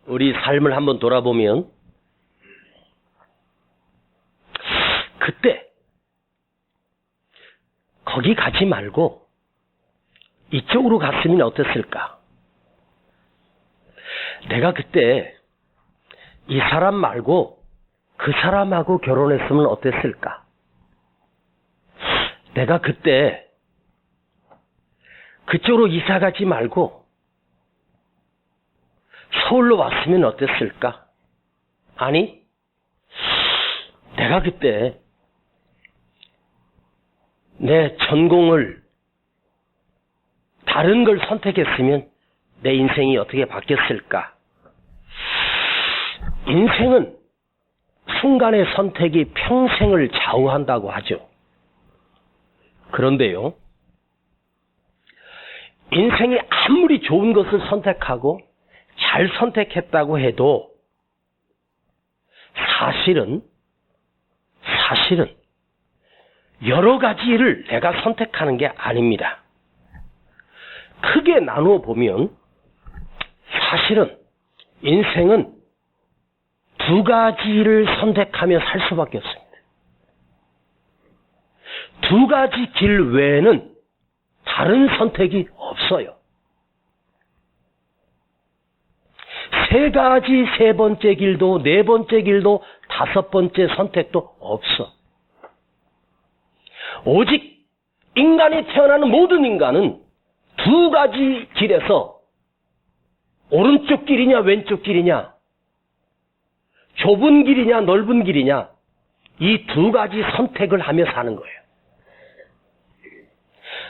우리 삶을 한번 돌아보면 그때 거기 가지 말고 이쪽으로 갔으면 어땠을까? 내가 그때 이 사람 말고 그 사람하고 결혼했으면 어땠을까? 내가 그때 그쪽으로 이사 가지 말고 서울로 왔으면 어땠을까? 아니, 내가 그때 내 전공을 다른 걸 선택했으면 내 인생이 어떻게 바뀌었을까? 인생은 순간의 선택이 평생을 좌우한다고 하죠. 그런데요, 인생이 아무리 좋은 것을 선택하고 잘 선택했다고 해도 사실은 여러 가지를 내가 선택하는 게 아닙니다. 크게 나누어 보면 사실은 인생은 두 가지를 선택하며 살 수밖에 없습니다. 두 가지 길 외에는 다른 선택이 없어요. 세 가지 세 번째 길도 네 번째 길도 다섯 번째 선택도 없어. 오직 인간이 태어나는 모든 인간은 두 가지 길에서 오른쪽 길이냐 왼쪽 길이냐, 좁은 길이냐 넓은 길이냐, 이 두 가지 선택을 하며 사는 거예요.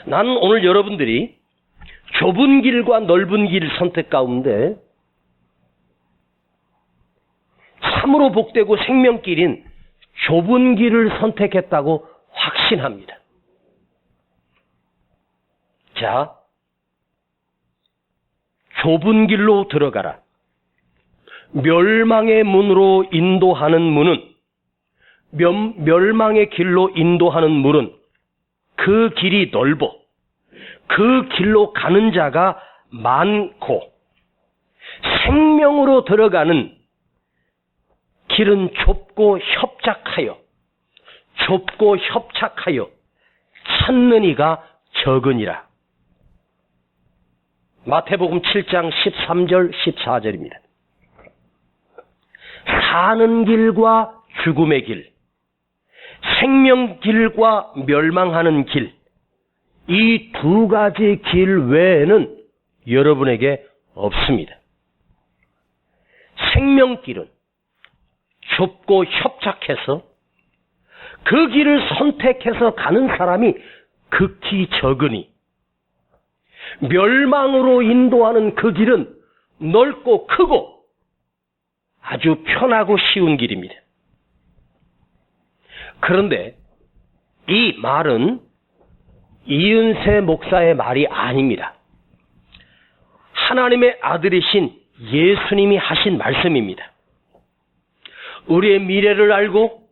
나는 오늘 여러분들이 좁은 길과 넓은 길 선택 가운데 참으로 복되고 생명길인 좁은 길을 선택했다고 확신합니다. 자, 좁은 길로 들어가라. 멸망의 문으로 인도하는 문은, 멸망의 길로 인도하는 문은 그 길이 넓어 그 길로 가는 자가 많고, 생명으로 들어가는 길은 좁고 협착하여 찾는 이가 적으니라. 마태복음 7장 13절 14절입니다. 사는 길과 죽음의 길, 생명 길과 멸망하는 길, 이 두 가지 길 외에는 여러분에게 없습니다. 생명길은 좁고 협착해서 그 길을 선택해서 가는 사람이 극히 적으니, 멸망으로 인도하는 그 길은 넓고 크고 아주 편하고 쉬운 길입니다. 그런데 이 말은 이은세 목사의 말이 아닙니다. 하나님의 아들이신 예수님이 하신 말씀입니다. 우리의 미래를 알고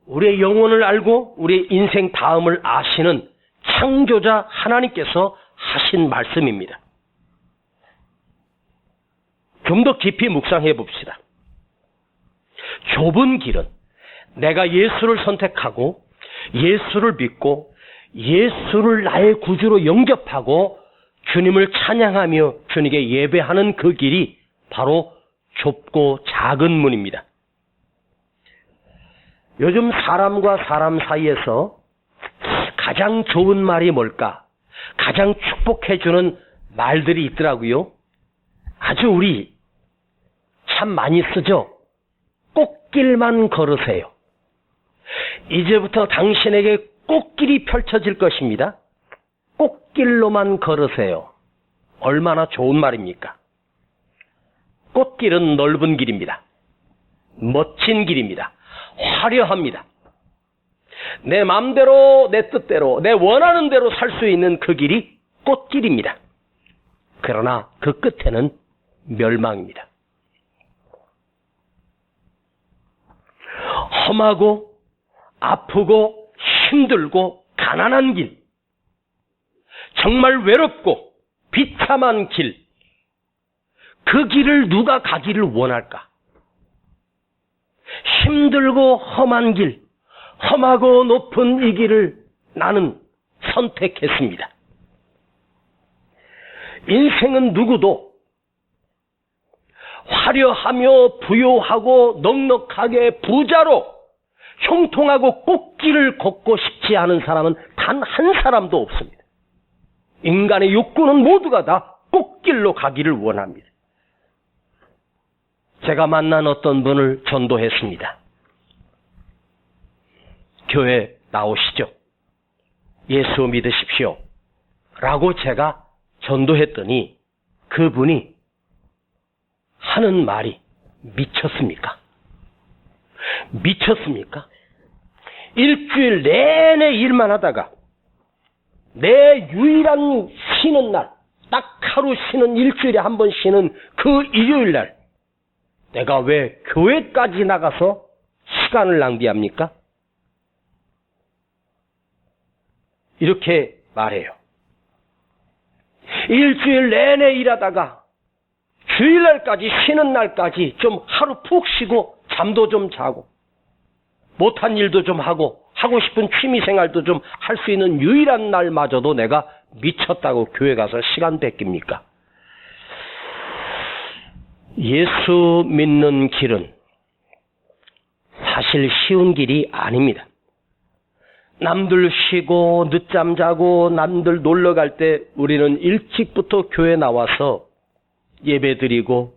우리의 영혼을 알고 우리의 인생 다음을 아시는 창조자 하나님께서 하신 말씀입니다. 좀 더 깊이 묵상해 봅시다. 좁은 길은 내가 예수를 선택하고 예수를 믿고 예수를 나의 구주로 영접하고 주님을 찬양하며 주님께 예배하는 그 길이 바로 좁고 작은 문입니다. 요즘 사람과 사람 사이에서 가장 좋은 말이 뭘까? 가장 축복해주는 말들이 있더라고요. 아주 우리 참 많이 쓰죠. 꽃길만 걸으세요. 이제부터 당신에게 꽃길이 펼쳐질 것입니다. 꽃길로만 걸으세요. 얼마나 좋은 말입니까? 꽃길은 넓은 길입니다. 멋진 길입니다. 화려합니다. 내 마음대로 내 뜻대로 내 원하는 대로 살 수 있는 그 길이 꽃길입니다. 그러나 그 끝에는 멸망입니다. 험하고 아프고 힘들고 가난한 길, 정말 외롭고 비참한 길, 그 길을 누가 가기를 원할까? 힘들고 험한 길, 험하고 높은 이 길을 나는 선택했습니다. 인생은 누구도 화려하며 부요하고 넉넉하게 부자로 형통하고 꽃길을 걷고 싶지 않은 사람은 단 한 사람도 없습니다. 인간의 욕구는 모두가 다 꽃길로 가기를 원합니다. 제가 만난 어떤 분을 전도했습니다. 교회 나오시죠. 예수 믿으십시오. 라고 제가 전도했더니 그분이 하는 말이 미쳤습니까? 미쳤습니까? 일주일 내내 일만 하다가 내 유일한 쉬는 날, 딱 하루 쉬는, 일주일에 한 번 쉬는 그 일요일 날 내가 왜 교회까지 나가서 시간을 낭비합니까? 이렇게 말해요. 일주일 내내 일하다가 주일날까지 쉬는 날까지 좀 하루 푹 쉬고 잠도 좀 자고 못한 일도 좀 하고 싶은 취미생활도 좀 할 수 있는 유일한 날마저도 내가 미쳤다고 교회 가서 시간 뺏깁니까? 예수 믿는 길은 사실 쉬운 길이 아닙니다. 남들 쉬고 늦잠 자고 남들 놀러 갈 때 우리는 일찍부터 교회 나와서 예배드리고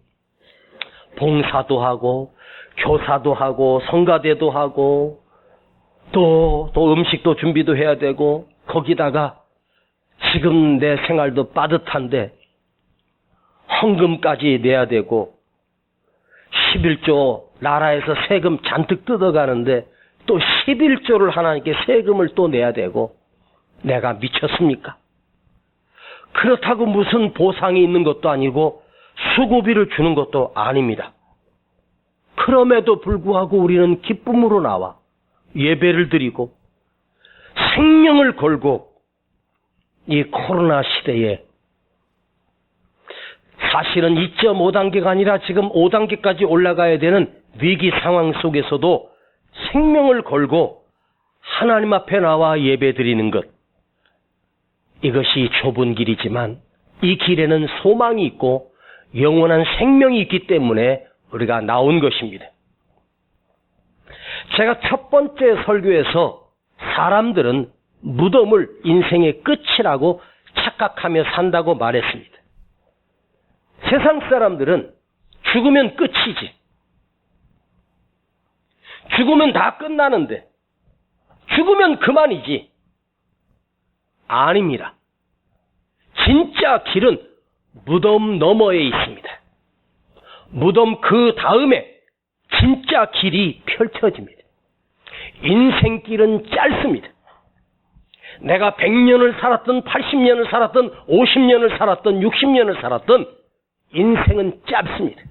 봉사도 하고 교사도 하고 성가대도 하고 또 음식도 준비도 해야 되고 거기다가 지금 내 생활도 빠듯한데 헌금까지 내야 되고 11조 나라에서 세금 잔뜩 뜯어가는데 또 11조를 하나님께 세금을 또 내야 되고 내가 미쳤습니까? 그렇다고 무슨 보상이 있는 것도 아니고 수고비를 주는 것도 아닙니다. 그럼에도 불구하고 우리는 기쁨으로 나와 예배를 드리고 생명을 걸고 이 코로나 시대에 사실은 2.5단계가 아니라 지금 5단계까지 올라가야 되는 위기 상황 속에서도 생명을 걸고 하나님 앞에 나와 예배 드리는 것, 이것이 좁은 길이지만 이 길에는 소망이 있고 영원한 생명이 있기 때문에 우리가 나온 것입니다. 제가 첫 번째 설교에서 사람들은 무덤을 인생의 끝이라고 착각하며 산다고 말했습니다. 세상 사람들은 죽으면 끝이지. 죽으면 다 끝나는데 죽으면 그만이지. 아닙니다. 진짜 길은 무덤 너머에 있습니다. 무덤 그 다음에 진짜 길이 펼쳐집니다. 인생길은 짧습니다. 내가 100년을 살았든 80년을 살았든 50년을 살았든 60년을 살았든 인생은 짧습니다.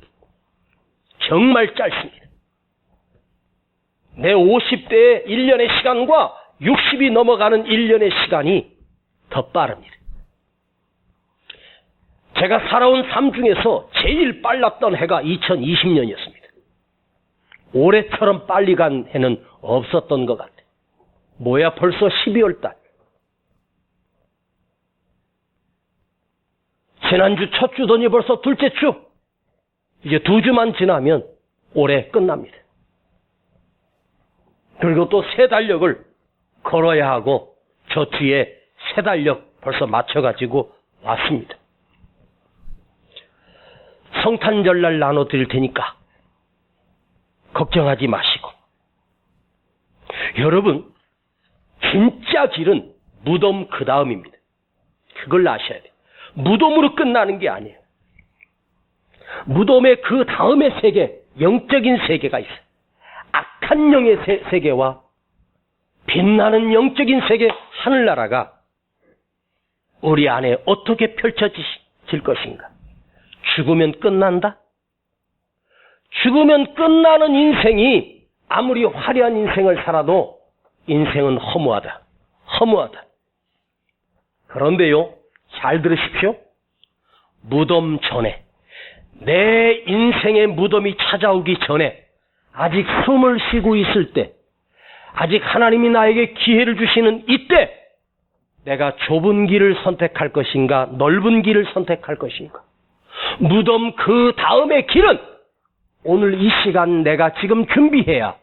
정말 짧습니다. 내 50대의 1년의 시간과 60이 넘어가는 1년의 시간이 더 빠릅니다. 제가 살아온 삶 중에서 제일 빨랐던 해가 2020년이었습니다. 올해처럼 빨리 간 해는 없었던 것 같아요. 뭐야, 벌써 12월 달. 지난주 첫 주더니 벌써 둘째 주. 이제 2주만 지나면 올해 끝납니다. 그리고 또 새 달력을 걸어야 하고 저 뒤에 새 달력 벌써 맞춰가지고 왔습니다. 성탄절날 나눠드릴 테니까 걱정하지 마시고. 여러분, 진짜 길은 무덤 그 다음입니다. 그걸 아셔야 돼요. 무덤으로 끝나는 게 아니에요. 무덤의 그 다음의 세계, 영적인 세계가 있어요. 악한 영의 세계와 빛나는 영적인 세계, 하늘나라가 우리 안에 어떻게 펼쳐질 것인가? 죽으면 끝난다? 죽으면 끝나는 인생이 아무리 화려한 인생을 살아도 인생은 허무하다. 허무하다. 그런데요, 잘 들으십시오. 무덤 전에 내 인생의 무덤이 찾아오기 전에 아직 숨을 쉬고 있을 때, 아직 하나님이 나에게 기회를 주시는 이때 내가 좁은 길을 선택할 것인가, 넓은 길을 선택할 것인가. 무덤 그 다음의 길은 오늘 이 시간 내가 지금 준비해야,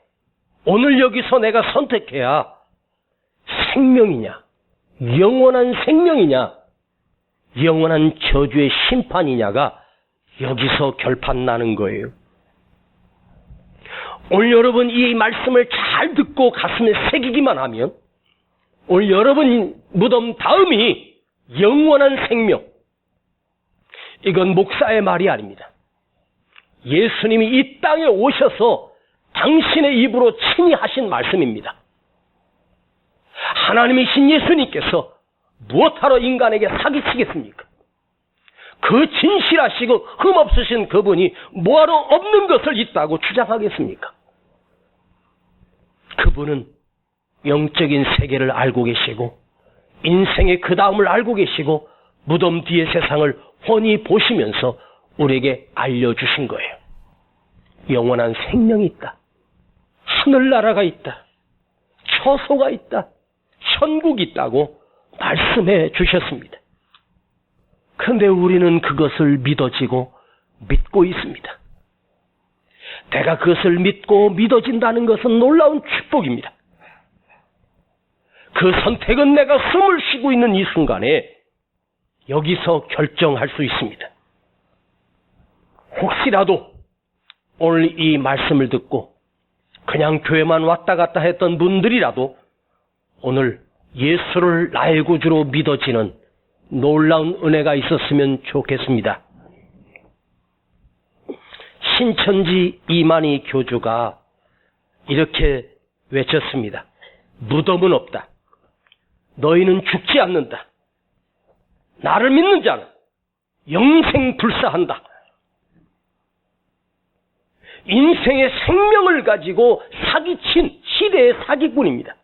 오늘 여기서 내가 선택해야 생명이냐, 영원한 생명이냐, 영원한 저주의 심판이냐가 여기서 결판 나는 거예요. 오늘 여러분 이 말씀을 잘 듣고 가슴에 새기기만 하면 오늘 여러분 무덤 다음이 영원한 생명. 이건 목사의 말이 아닙니다. 예수님이 이 땅에 오셔서 당신의 입으로 친히 하신 말씀입니다. 하나님이신 예수님께서 무엇하러 인간에게 사기치겠습니까? 그 진실하시고 흠없으신 그분이 뭐하러 없는 것을 있다고 주장하겠습니까? 그분은 영적인 세계를 알고 계시고 인생의 그 다음을 알고 계시고 무덤 뒤의 세상을 훤히 보시면서 우리에게 알려주신 거예요. 영원한 생명이 있다. 하늘나라가 있다. 처소가 있다. 천국이 있다고 말씀해 주셨습니다. 그런데 우리는 그것을 믿어지고 믿고 있습니다. 내가 그것을 믿고 믿어진다는 것은 놀라운 축복입니다. 그 선택은 내가 숨을 쉬고 있는 이 순간에 여기서 결정할 수 있습니다. 혹시라도 오늘 이 말씀을 듣고 그냥 교회만 왔다 갔다 했던 분들이라도 오늘 예수를 나의 구주로 믿어지는 놀라운 은혜가 있었으면 좋겠습니다. 신천지 이만희 교주가 이렇게 외쳤습니다. 무덤은 없다. 너희는 죽지 않는다. 나를 믿는 자는 영생불사한다. 인생의 생명을 가지고 사기친 시대의 사기꾼입니다.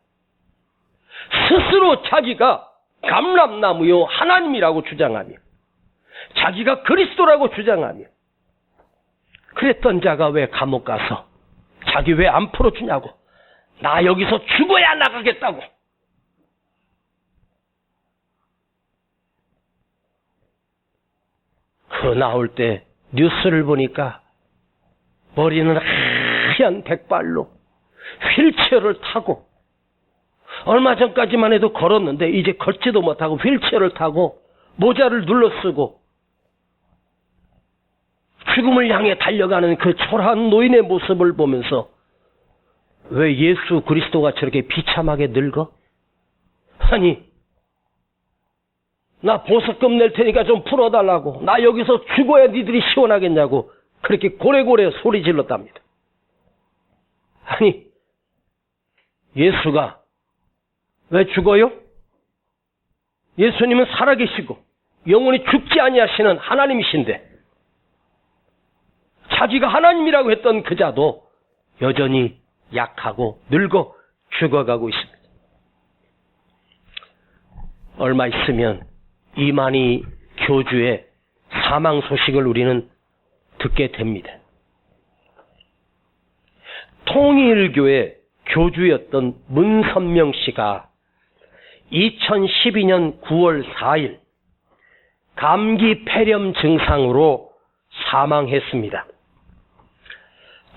스스로 자기가 감람나무요 하나님이라고 주장하며 자기가 그리스도라고 주장하며 그랬던 자가 왜 감옥 가서 자기 왜 안 풀어주냐고, 나 여기서 죽어야 나가겠다고. 그 나올 때 뉴스를 보니까 머리는 하얀 백발로 휠체어를 타고, 얼마 전까지만 해도 걸었는데 이제 걷지도 못하고 휠체어를 타고 모자를 눌러쓰고 죽음을 향해 달려가는 그 초라한 노인의 모습을 보면서 왜 예수 그리스도가 저렇게 비참하게 늙어? 아니, 나 보석금 낼 테니까 좀 풀어달라고, 나 여기서 죽어야 니들이 시원하겠냐고 그렇게 고래고래 소리 질렀답니다. 아니, 예수가 왜 죽어요? 예수님은 살아계시고 영원히 죽지 아니하시는 하나님이신데 자기가 하나님이라고 했던 그 자도 여전히 약하고 늙어 죽어가고 있습니다. 얼마 있으면 이만희 교주의 사망 소식을 우리는 듣게 됩니다. 통일교회 교주였던 문선명 씨가 2012년 9월 4일 감기 폐렴 증상으로 사망했습니다.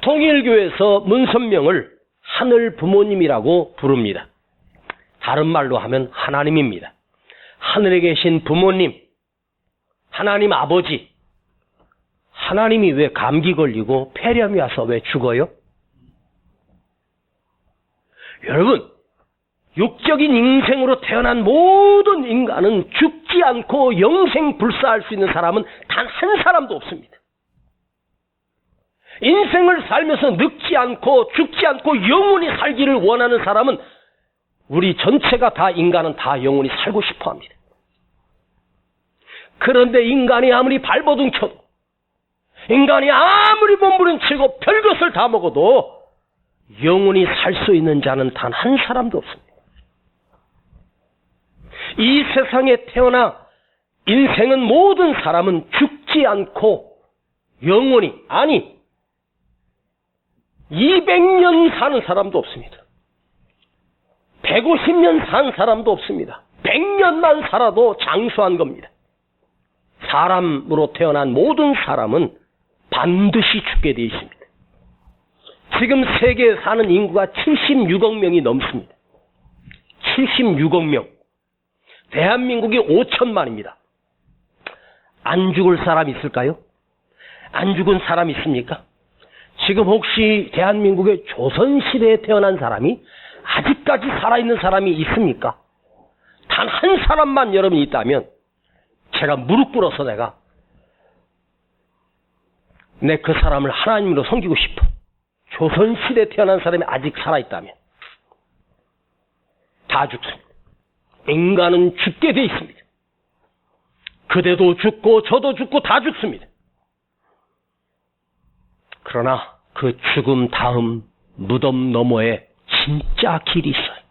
통일교에서 문선명을 하늘 부모님이라고 부릅니다. 다른 말로 하면 하나님입니다. 하늘에 계신 부모님, 하나님 아버지. 하나님이 왜 감기 걸리고 폐렴이 와서 왜 죽어요? 여러분, 육적인 인생으로 태어난 모든 인간은 죽지 않고 영생불사할 수 있는 사람은 단 한 사람도 없습니다. 인생을 살면서 늙지 않고 죽지 않고 영원히 살기를 원하는 사람은 우리 전체가 다, 인간은 다 영원히 살고 싶어 합니다. 그런데 인간이 아무리 발버둥 쳐도, 인간이 아무리 몸부림치고 별것을 다 먹어도 영원히 살 수 있는 자는 단 한 사람도 없습니다. 이 세상에 태어나 인생은 모든 사람은 죽지 않고 영원히, 아니 200년 사는 사람도 없습니다. 150년 산 사람도 없습니다. 100년만 살아도 장수한 겁니다. 사람으로 태어난 모든 사람은 반드시 죽게 되어 있습니다. 지금 세계에 사는 인구가 76억 명이 넘습니다. 76억 명. 대한민국이 5천만입니다. 안 죽을 사람 있을까요? 안 죽은 사람 있습니까? 지금 혹시 대한민국의 조선시대에 태어난 사람이 아직까지 살아있는 사람이 있습니까? 단 한 사람만 여러분이 있다면 제가 무릎 꿇어서 내가 그 사람을 하나님으로 섬기고 싶어. 조선시대에 태어난 사람이 아직 살아있다면. 다 죽습니다. 인간은 죽게 돼 있습니다. 그대도 죽고 저도 죽고 다 죽습니다. 그러나 그 죽음 다음 무덤 너머에 진짜 길이 있어요.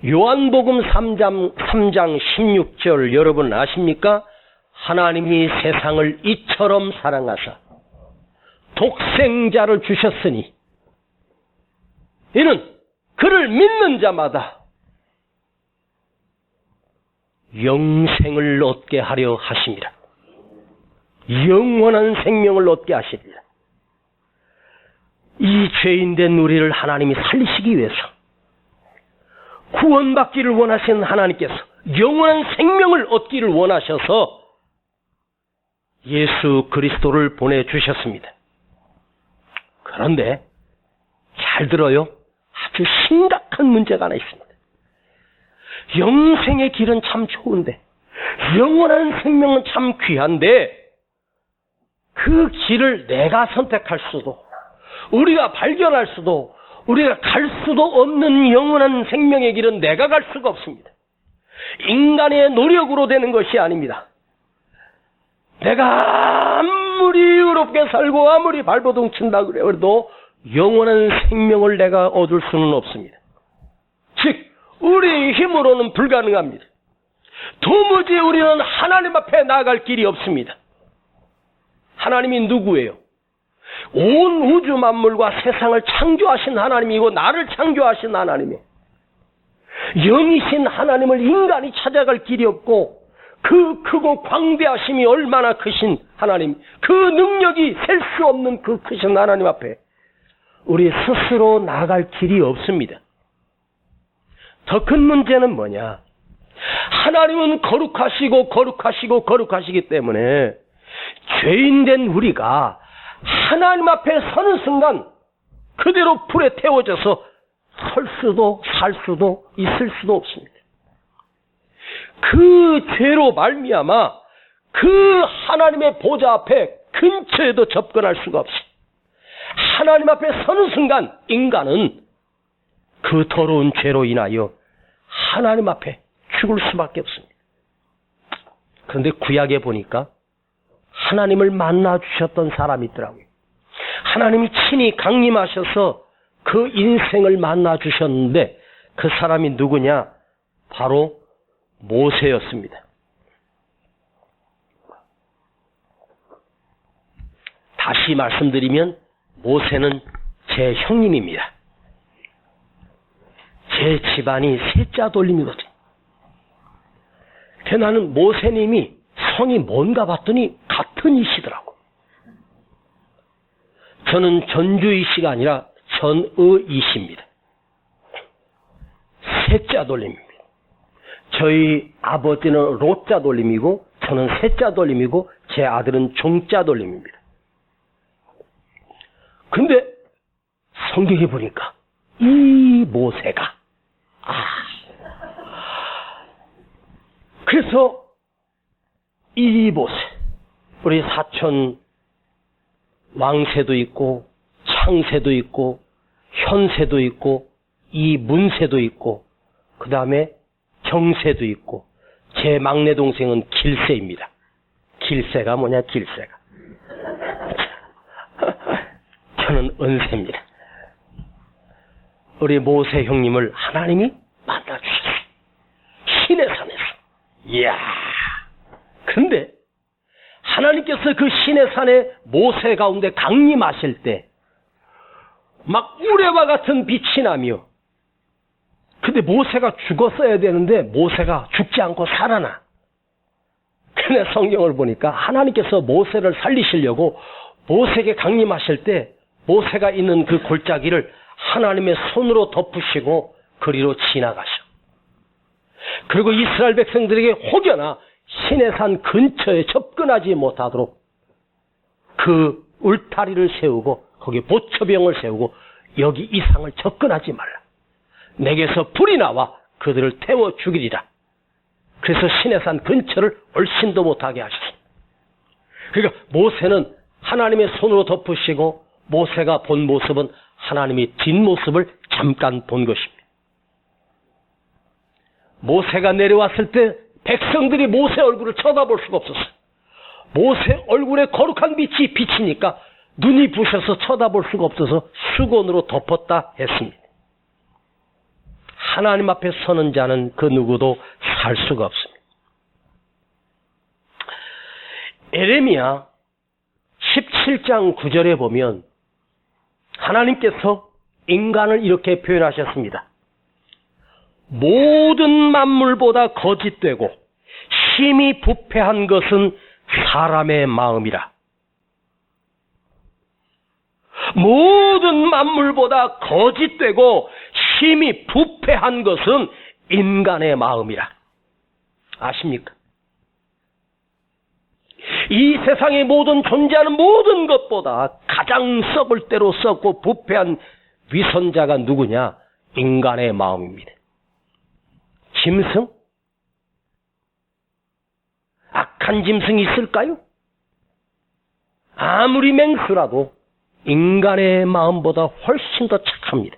요한복음 3장 16절 여러분 아십니까? 하나님이 세상을 이처럼 사랑하사 독생자를 주셨으니 이는 그를 믿는 자마다 영생을 얻게 하려 하심이라. 영원한 생명을 얻게 하시리라. 이 죄인된 우리를 하나님이 살리시기 위해서 구원받기를 원하시는 하나님께서 영원한 생명을 얻기를 원하셔서 예수 그리스도를 보내주셨습니다. 그런데 잘 들어요. 아주 심각한 문제가 하나 있습니다. 영생의 길은 참 좋은데 영원한 생명은 참 귀한데 그 길을 내가 선택할 수도 우리가 발견할 수도 우리가 갈 수도 없는 영원한 생명의 길은 내가 갈 수가 없습니다. 인간의 노력으로 되는 것이 아닙니다. 내가 아무리 의롭게 살고 아무리 발버둥 친다 그래도 영원한 생명을 내가 얻을 수는 없습니다. 즉 우리의 힘으로는 불가능합니다. 도무지 우리는 하나님 앞에 나아갈 길이 없습니다. 하나님이 누구예요? 온 우주 만물과 세상을 창조하신 하나님이고 나를 창조하신 하나님이에요. 영이신 하나님을 인간이 찾아갈 길이 없고 그 크고 광대하심이 얼마나 크신 하나님, 그 능력이 셀 수 없는 그 크신 하나님 앞에 우리 스스로 나아갈 길이 없습니다. 더 큰 문제는 뭐냐? 하나님은 거룩하시고 거룩하시고 거룩하시기 때문에 죄인된 우리가 하나님 앞에 서는 순간 그대로 불에 태워져서 설 수도 살 수도 있을 수도 없습니다. 그 죄로 말미암아 그 하나님의 보좌 앞에 근처에도 접근할 수가 없이 하나님 앞에 서는 순간 인간은 그 더러운 죄로 인하여 하나님 앞에 죽을 수밖에 없습니다. 그런데 구약에 보니까 하나님을 만나 주셨던 사람이 있더라고요. 하나님이 친히 강림하셔서 그 인생을 만나 주셨는데 그 사람이 누구냐? 바로 모세였습니다. 다시 말씀드리면 모세는 제 형님입니다. 제 집안이 셋자 돌림이거든요. 나는 모세님이 성이 뭔가 봤더니 같은 이시더라고. 저는 전주이시가 아니라 전의이시입니다. 셋자 돌림입니다. 저희 아버지는 로자 돌림이고 저는 셋자 돌림이고 제 아들은 종자 돌림입니다. 근데 성경에 보니까 이 모세가 그래서 이 모세 우리 사촌 왕세도 있고 창세도 있고 현세도 있고 이 문세도 있고 그 다음에 정세도 있고 제 막내 동생은 길세입니다. 길세가 뭐냐? 길세가 저는 은세입니다. 우리 모세 형님을 하나님이 만나주셨어요. 시내산에서. 이야. 근데 하나님께서 그 시내산에 모세 가운데 강림하실 때 막 우레와 같은 빛이 나며, 근데 모세가 죽었어야 되는데 모세가 죽지 않고 살아나. 근데 성경을 보니까 하나님께서 모세를 살리시려고 모세에게 강림하실 때 모세가 있는 그 골짜기를 하나님의 손으로 덮으시고 그리로 지나가셔. 그리고 이스라엘 백성들에게 혹여나 시내산 근처에 접근하지 못하도록 그 울타리를 세우고 거기 보초병을 세우고 여기 이상을 접근하지 말라. 내게서 불이 나와 그들을 태워 죽이리라. 그래서 시내산 근처를 얼씬도 못하게 하시지. 그러니까 모세는 하나님의 손으로 덮으시고 모세가 본 모습은 하나님의 뒷모습을 잠깐 본 것입니다. 모세가 내려왔을 때 백성들이 모세 얼굴을 쳐다볼 수가 없었어요. 모세 얼굴에 거룩한 빛이 비치니까 눈이 부셔서 쳐다볼 수가 없어서 수건으로 덮었다 했습니다. 하나님 앞에 서는 자는 그 누구도 살 수가 없습니다. 에레미야 17장 9절에 보면 하나님께서 인간을 이렇게 표현하셨습니다. 모든 만물보다 거짓되고 심히 부패한 것은 사람의 마음이라. 모든 만물보다 거짓되고 심히 부패한 것은 인간의 마음이라. 아십니까? 이 세상의 모든 존재하는 모든 것보다 가장 썩을 대로 썩고 부패한 위선자가 누구냐? 인간의 마음입니다. 짐승? 악한 짐승이 있을까요? 아무리 맹수라도 인간의 마음보다 훨씬 더 착합니다.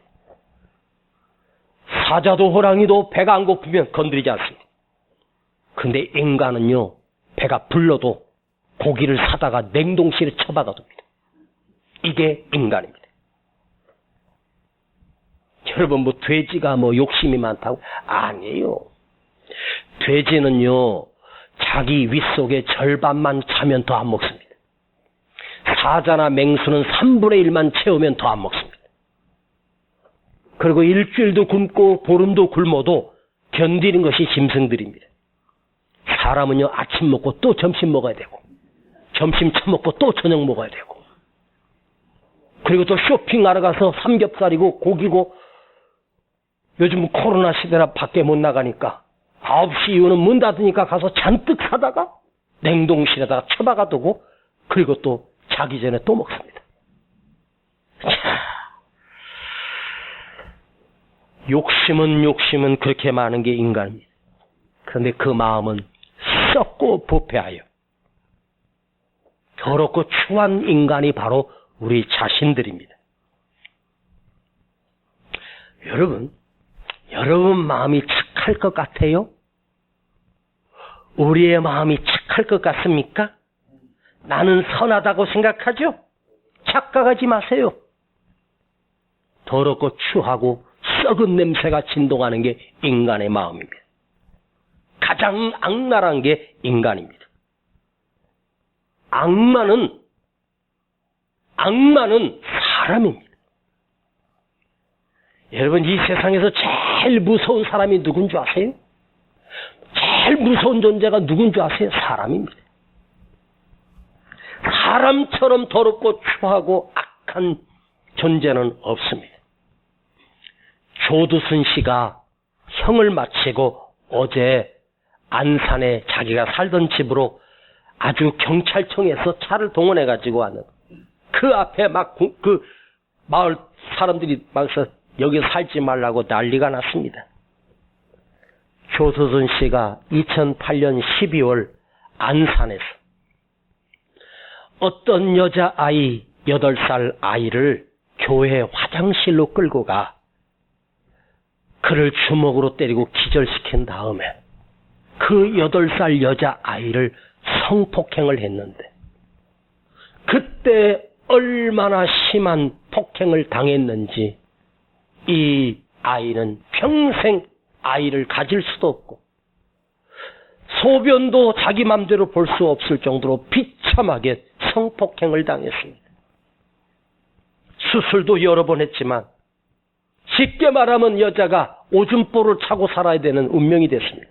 사자도 호랑이도 배가 안 고프면 건드리지 않습니다. 근데 인간은요, 배가 불러도 고기를 사다가 냉동실에 처박아둡니다. 이게 인간입니다. 여러분, 뭐 돼지가 뭐 욕심이 많다고? 아니에요. 돼지는요, 자기 윗 속에 절반만 차면 더 안 먹습니다. 사자나 맹수는 3분의 1만 채우면 더 안 먹습니다. 그리고 일주일도 굶고 보름도 굶어도 견디는 것이 짐승들입니다. 사람은요, 아침 먹고 또 점심 먹어야 되고, 점심 처먹고 또 저녁 먹어야 되고, 그리고 또 쇼핑하러 가서 삼겹살이고 고기고, 요즘 코로나 시대라 밖에 못 나가니까 9시 이후는 문 닫으니까 가서 잔뜩 사다가 냉동실에다가 처박아두고, 그리고 또 자기 전에 또 먹습니다. 욕심은 그렇게 많은 게 인간입니다. 그런데 그 마음은 썩고 부패하여 더럽고 추한 인간이 바로 우리 자신들입니다. 여러분 마음이 착할 것 같아요? 우리의 마음이 착할 것 같습니까? 나는 선하다고 생각하죠? 착각하지 마세요. 더럽고 추하고 썩은 냄새가 진동하는 게 인간의 마음입니다. 가장 악랄한 게 인간입니다. 악마는 사람입니다. 여러분, 이 세상에서 제일 무서운 사람이 누군 줄 아세요? 제일 무서운 존재가 누군 줄 아세요? 사람입니다. 사람처럼 더럽고 추하고 악한 존재는 없습니다. 조두순 씨가 형을 마치고 어제 안산에 자기가 살던 집으로 아주 경찰청에서 차를 동원해가지고 왔는, 그 앞에 막 그 마을 사람들이 막서 여기 살지 말라고 난리가 났습니다. 조두순 씨가 2008년 12월 안산에서 어떤 여자아이 8살 아이를 교회 화장실로 끌고 가 그를 주먹으로 때리고 기절시킨 다음에 그 8살 여자아이를 성폭행을 했는데, 그때 얼마나 심한 폭행을 당했는지 이 아이는 평생 아이를 가질 수도 없고 소변도 자기 맘대로 볼 수 없을 정도로 비참하게 성폭행을 당했습니다. 수술도 여러 번 했지만 쉽게 말하면 여자가 오줌볼을 차고 살아야 되는 운명이 됐습니다.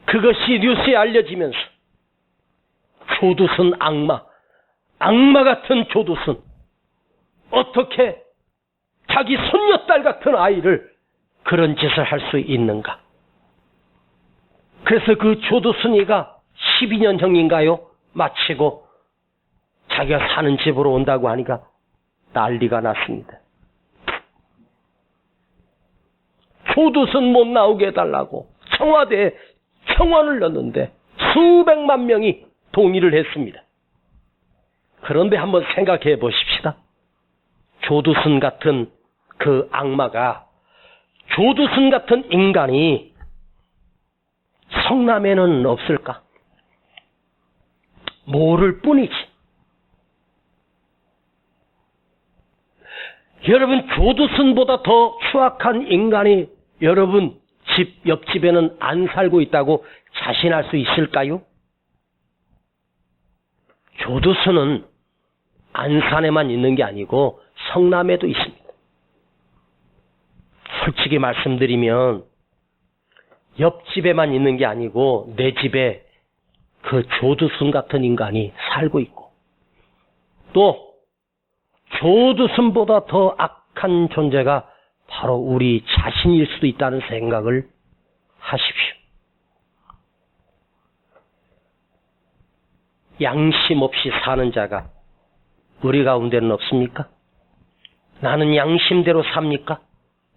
그것이 뉴스에 알려지면서 조두순 악마 같은 조두순, 어떻게 자기 손녀딸 같은 아이를 그런 짓을 할 수 있는가? 그래서 그 조두순이가 12년형인가요? 마치고 자기가 사는 집으로 온다고 하니까 난리가 났습니다. 조두순 못 나오게 해달라고 청와대에 청원을 넣었는데 수백만 명이 동의를 했습니다. 그런데 한번 생각해 보십시다. 조두순 같은 그 악마가, 조두순 같은 인간이 성남에는 없을까? 모를 뿐이지. 여러분, 조두순보다 더 추악한 인간이 여러분 집 옆집에는 안 살고 있다고 자신할 수 있을까요? 조두순은 안산에만 있는 게 아니고 성남에도 있습니다. 솔직히 말씀드리면 옆집에만 있는 게 아니고 내 집에 그 조두순 같은 인간이 살고 있고, 또 조두순보다 더 악한 존재가 바로 우리 자신일 수도 있다는 생각을 하십시오. 양심 없이 사는 자가 우리 가운데는 없습니까? 나는 양심대로 삽니까?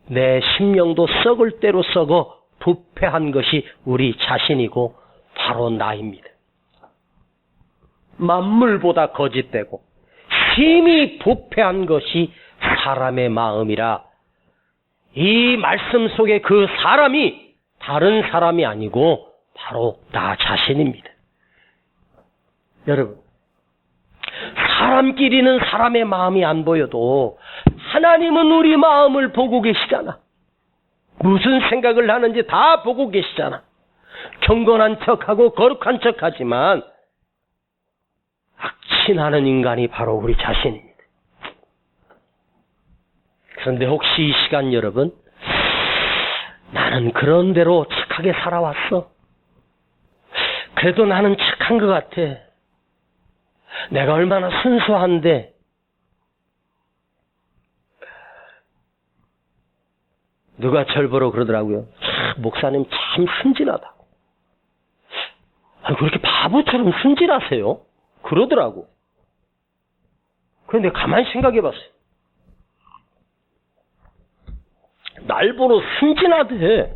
내 심령도 썩을 대로 썩어 부패한 것이 우리 자신이고 바로 나입니다. 만물보다 거짓되고 심히 부패한 것이 사람의 마음이라, 이 말씀 속에 그 사람이 다른 사람이 아니고 바로 나 자신입니다. 여러분, 사람끼리는 사람의 마음이 안 보여도 하나님은 우리 마음을 보고 계시잖아. 무슨 생각을 하는지 다 보고 계시잖아. 경건한 척하고 거룩한 척하지만 악취나는 인간이 바로 우리 자신입니다. 그런데 혹시 이 시간 여러분, 나는 그런 대로 착하게 살아왔어. 그래도 나는 착한 것 같아. 내가 얼마나 순수한데. 누가 절 보러 그러더라고요. 목사님 참 순진하다. 아니, 그렇게 바보처럼 순진하세요? 그러더라고. 그런데 가만히 생각해 봤어요. 날 보러 순진하대.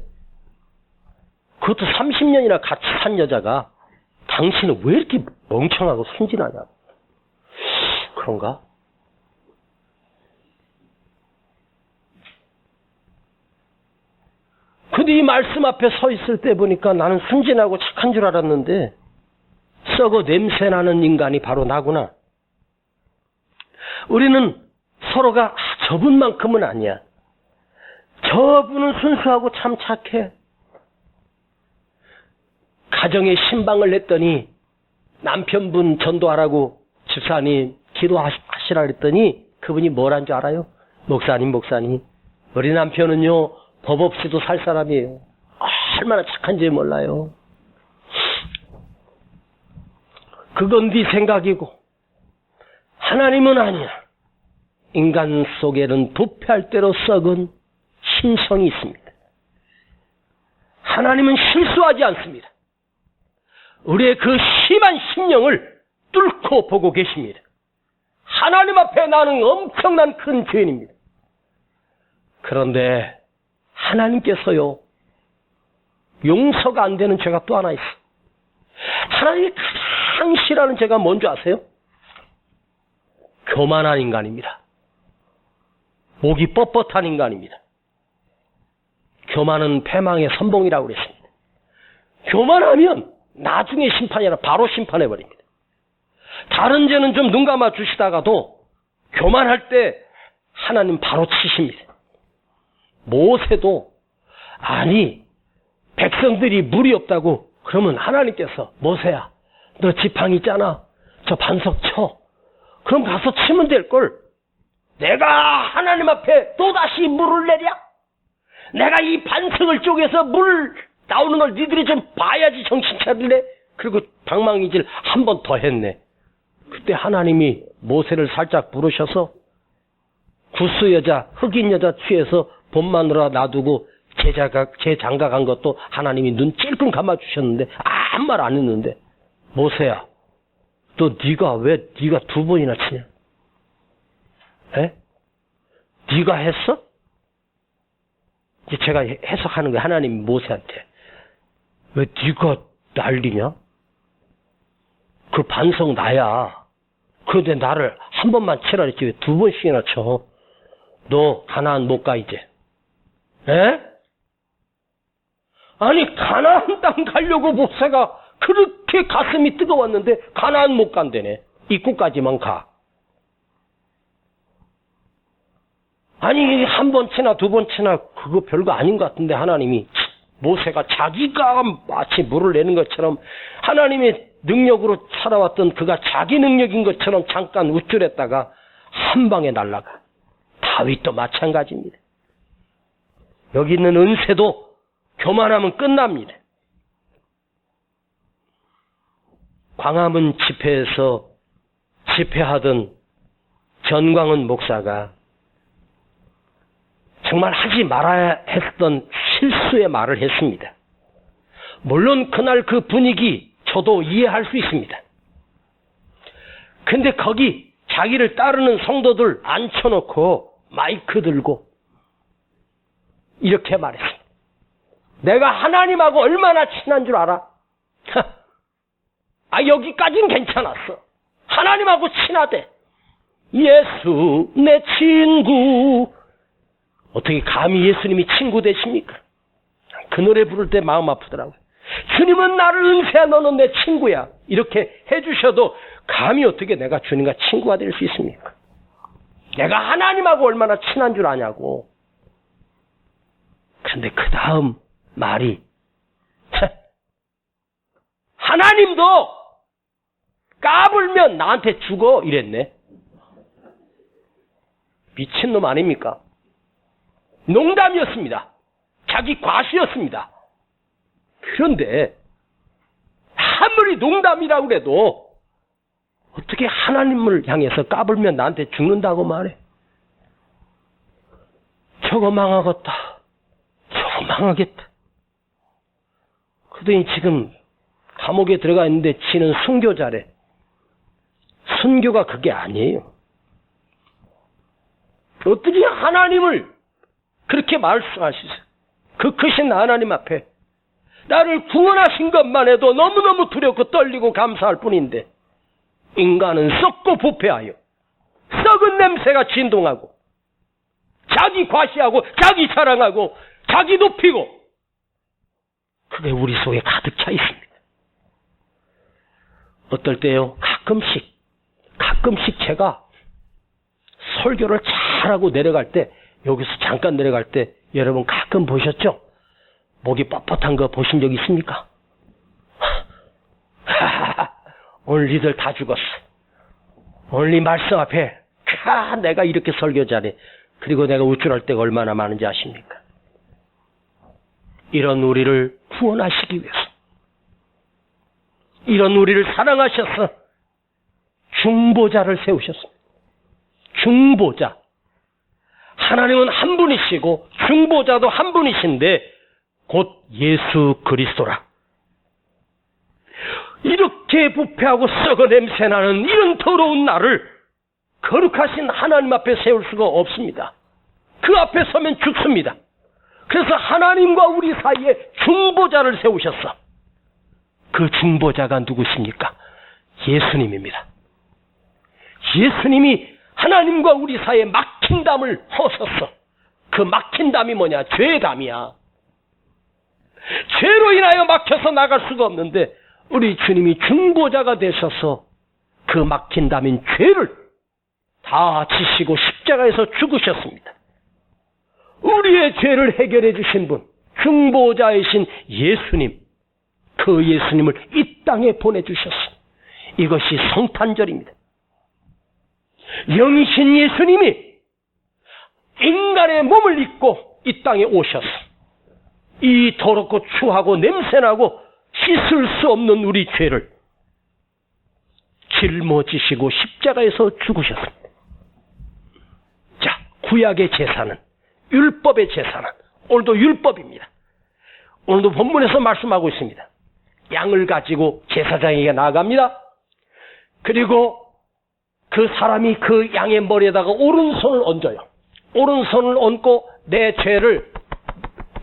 그것도 30년이나 같이 산 여자가 당신은 왜 이렇게 멍청하고 순진하냐? 그런가? 근데 이 말씀 앞에 서 있을 때 보니까 나는 순진하고 착한 줄 알았는데 썩어 냄새나는 인간이 바로 나구나. 우리는 서로가 저분만큼은 아니야. 저분은 순수하고 참 착해. 가정에 신방을 냈더니 남편분 전도하라고 집사님 기도하시라 그랬더니 그분이 뭐란 줄 알아요? 목사님 우리 남편은요 법 없이도 살 사람이에요. 얼마나 착한지 몰라요. 그건 네 생각이고 하나님은 아니야. 인간 속에는 부패할 대로 썩은 심성이 있습니다. 하나님은 실수하지 않습니다. 우리의 그 심한 심령을 뚫고 보고 계십니다. 하나님 앞에 나는 엄청난 큰 죄인입니다. 그런데 하나님께서요, 용서가 안 되는 죄가 또 하나 있어. 하나님이 가장 싫어하는 죄가 뭔지 아세요? 교만한 인간입니다. 목이 뻣뻣한 인간입니다. 교만은 패망의 선봉이라고 그랬습니다. 교만하면 나중에 심판이 아니라 바로 심판해버립니다. 다른 죄는 좀 눈 감아 주시다가도 교만할 때 하나님 바로 치십니다. 모세도 아니 백성들이 물이 없다고 그러면 하나님께서 모세야 너 지팡이 있잖아. 저 반석 쳐. 그럼 가서 치면 될걸. 내가 하나님 앞에 또다시 물을 내랴? 내가 이 반석을 쪼개서 물 나오는 걸 니들이 좀 봐야지 정신 차릴래? 그리고 방망이질 한 번 더 했네. 그때 하나님이 모세를 살짝 부르셔서 구스 여자, 흑인 여자 취해서 봄마누라 놔두고 재장가 간 것도 하나님이 눈 찔끔 감아주셨는데 아무 말 안 했는데, 모세야, 너 네가 두 번이나 치냐? 에? 네가 했어? 이제 제가 해석하는 거예요. 하나님이 모세한테. 왜 네가 난리냐? 그 반석 나야. 그런데 나를 한 번만 치라 했지 왜 두 번씩이나 쳐? 너 가나안 못 가 이제. 에? 아니 가나안 땅 가려고 모세가 그렇게 가슴이 뜨거웠는데 가나안 못 간다네. 입구까지만 가. 아니 한 번 치나 두 번 치나 그거 별거 아닌 것 같은데 하나님이 모세가 자기가 마치 물을 내는 것처럼 하나님의 능력으로 살아왔던 그가 자기 능력인 것처럼 잠깐 우쭐했다가 한 방에 날아가. 다윗도 마찬가지입니다. 여기 있는 은세도 교만하면 끝납니다. 광화문 집회에서 집회하던 전광훈 목사가 정말 하지 말아야 했던 실수의 말을 했습니다. 물론 그날 그 분위기 저도 이해할 수 있습니다. 근데 거기 자기를 따르는 성도들 앉혀놓고 마이크 들고 이렇게 말했습니다. 내가 하나님하고 얼마나 친한 줄 알아? 여기까지는 괜찮았어. 하나님하고 친하대. 예수 내 친구. 어떻게 감히 예수님이 친구 되십니까? 그 노래 부를 때 마음 아프더라고요. 주님은 나를 은혜야, 너는 내 친구야. 이렇게 해주셔도 감히 어떻게 내가 주님과 친구가 될 수 있습니까? 내가 하나님하고 얼마나 친한 줄 아냐고. 그런데 그 다음 말이 하나님도 까불면 나한테 죽어 이랬네. 미친놈 아닙니까? 농담이었습니다. 자기 과시였습니다. 그런데 아무리 농담이라고 그래도 어떻게 하나님을 향해서 까불면 나한테 죽는다고 말해? 저거 망하겠다. 저거 망하겠다. 그러더니 지금 감옥에 들어가 있는데 지는 순교자래. 순교가 그게 아니에요. 어떻게 하나님을 그렇게 말씀할 수 있어요? 그 크신 하나님 앞에 나를 구원하신 것만 해도 너무너무 두렵고 떨리고 감사할 뿐인데 인간은 썩고 부패하여 썩은 냄새가 진동하고 자기 과시하고 자기 자랑하고 자기 높이고 그게 우리 속에 가득 차 있습니다. 어떨 때요? 가끔씩 제가 설교를 잘하고 내려갈 때 여기서 잠깐 내려갈 때 여러분 가끔 보셨죠? 목이 뻣뻣한 거 보신 적 있습니까? 오늘 니들 다 죽었어. 오늘 이 말씀 앞에 내가 이렇게 설교 잘해. 그리고 내가 우쭐할 때가 얼마나 많은지 아십니까? 이런 우리를 구원하시기 위해서, 이런 우리를 사랑하셔서 중보자를 세우셨습니다. 중보자. 하나님은 한 분이시고 중보자도 한 분이신데 곧 예수 그리스도라. 이렇게 부패하고 썩어 냄새나는 이런 더러운 나를 거룩하신 하나님 앞에 세울 수가 없습니다. 그 앞에 서면 죽습니다. 그래서 하나님과 우리 사이에 중보자를 세우셨어. 그 중보자가 누구십니까? 예수님입니다. 예수님이 하나님과 우리 사이에 막힌 담을 허셨어. 그 막힌 담이 뭐냐? 죄의 담이야. 죄로 인하여 막혀서 나갈 수가 없는데 우리 주님이 중보자가 되셔서 그 막힌 담인 죄를 다 지시고 십자가에서 죽으셨습니다. 우리의 죄를 해결해 주신 분, 중보자이신 예수님, 그 예수님을 이 땅에 보내주셨습니다. 이것이 성탄절입니다. 영이신 예수님이 인간의 몸을 입고 이 땅에 오셔서 이 더럽고 추하고 냄새나고 씻을 수 없는 우리 죄를 짊어지시고 십자가에서 죽으셨습니다. 자, 구약의 제사는, 율법의 제사는 오늘도 율법입니다. 오늘도 본문에서 말씀하고 있습니다. 양을 가지고 제사장에게 나아갑니다. 그리고 그 사람이 그 양의 머리에다가 오른손을 얹어요. 오른손을 얹고 내 죄를,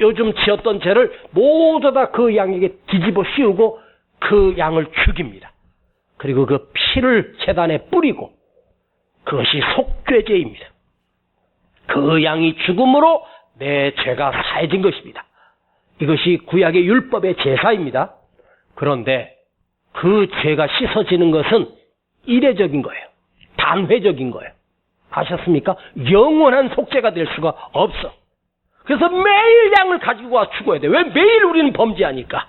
요즘 지었던 죄를 모두 다 그 양에게 뒤집어 씌우고 그 양을 죽입니다. 그리고 그 피를 제단에 뿌리고, 그것이 속죄제입니다. 그 양이 죽음으로 내 죄가 사해진 것입니다. 이것이 구약의 율법의 제사입니다. 그런데 그 죄가 씻어지는 것은 이례적인 거예요. 단회적인 거예요. 아셨습니까? 영원한 속죄가 될 수가 없어. 그래서 매일 양을 가지고 와 죽어야 돼. 왜 매일 우리는 범죄하니까?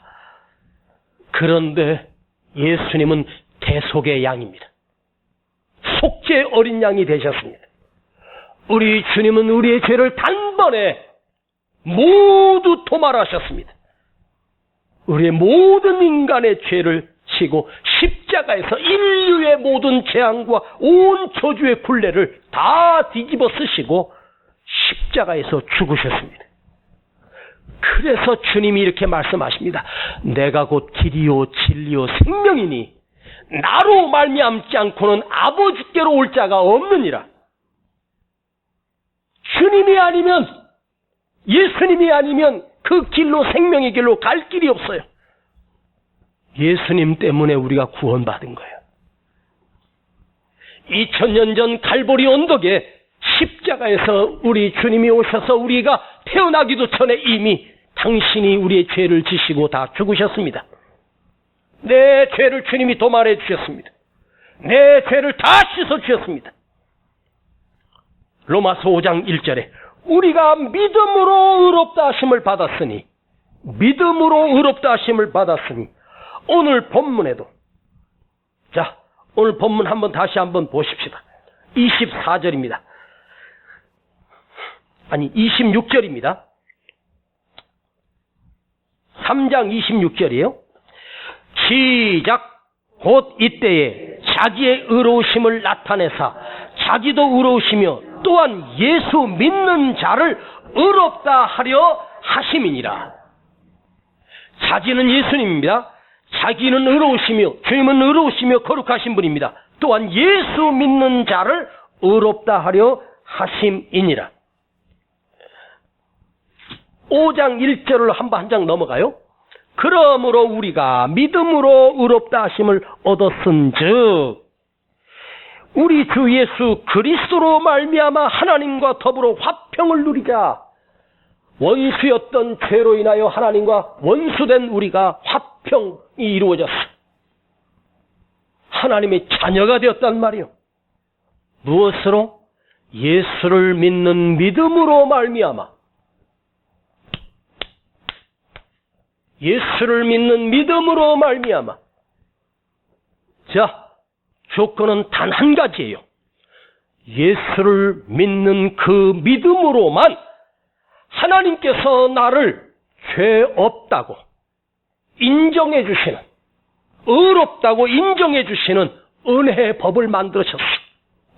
그런데 예수님은 대속의 양입니다. 속죄 어린 양이 되셨습니다. 우리 주님은 우리의 죄를 단번에 모두 도말하셨습니다. 우리의 모든 인간의 죄를 지고 십자가에서 인류의 모든 재앙과 온 저주의 굴레를 다 뒤집어 쓰시고 십자가에서 죽으셨습니다. 그래서 주님이 이렇게 말씀하십니다. 내가 곧 길이요 진리요 생명이니 나로 말미암지 않고는 아버지께로 올 자가 없느니라. 주님이 아니면, 예수님이 아니면 그 길로, 생명의 길로 갈 길이 없어요. 예수님 때문에 우리가 구원받은 거예요. 2000년 전 갈보리 언덕에 십자가에서 우리 주님이 오셔서 우리가 태어나기도 전에 이미 당신이 우리의 죄를 지시고 다 죽으셨습니다. 내 죄를 주님이 도말해 주셨습니다. 내 죄를 다 씻어 주셨습니다. 로마서 5장 1절에 우리가 믿음으로 의롭다 하심을 받았으니, 믿음으로 의롭다 하심을 받았으니, 오늘 본문에도, 자, 오늘 본문 다시 한번 보십시다. 24절입니다. 아니, 26절입니다. 3장 26절이에요. 시작. 곧 이때에 자기의 의로우심을 나타내사 자기도 의로우시며 또한 예수 믿는 자를 의롭다 하려 하심이니라. 자기는 예수님입니다. 자기는 의로우시며, 주님은 의로우시며 거룩하신 분입니다. 또한 예수 믿는 자를 의롭다 하려 하심이니라. 5장 1절을 한 장 넘어가요. 그러므로 우리가 믿음으로 의롭다 하심을 얻었은즉 우리 주 예수 그리스도로 말미암아 하나님과 더불어 화평을 누리자. 원수였던 죄로 인하여 하나님과 원수된 우리가 화평이 이루어졌어. 하나님의 자녀가 되었단 말이요. 무엇으로? 예수를 믿는 믿음으로 말미암아. 예수를 믿는 믿음으로 말미암아. 자, 조건은 단 한 가지예요. 예수를 믿는 그 믿음으로만 하나님께서 나를 죄 없다고 인정해 주시는, 의롭다고 인정해 주시는 은혜의 법을 만드셨어.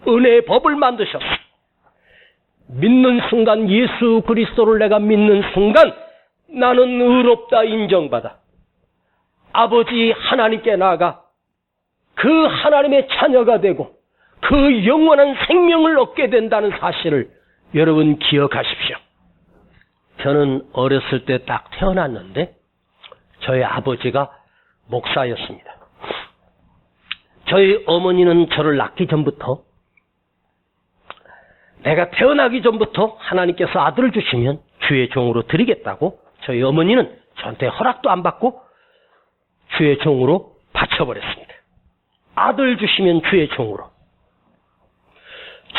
은혜의 법을 만드셨어. 믿는 순간, 예수 그리스도를 내가 믿는 순간 나는 의롭다 인정받아 아버지 하나님께 나아가 그 하나님의 자녀가 되고 그 영원한 생명을 얻게 된다는 사실을 여러분 기억하십시오. 저는 어렸을 때 딱 태어났는데 저희 아버지가 목사였습니다. 저희 어머니는 저를 낳기 전부터, 내가 태어나기 전부터 하나님께서 아들을 주시면 주의 종으로 드리겠다고 저희 어머니는 저한테 허락도 안 받고 주의 종으로 바쳐버렸습니다. 아들 주시면 주의 종으로.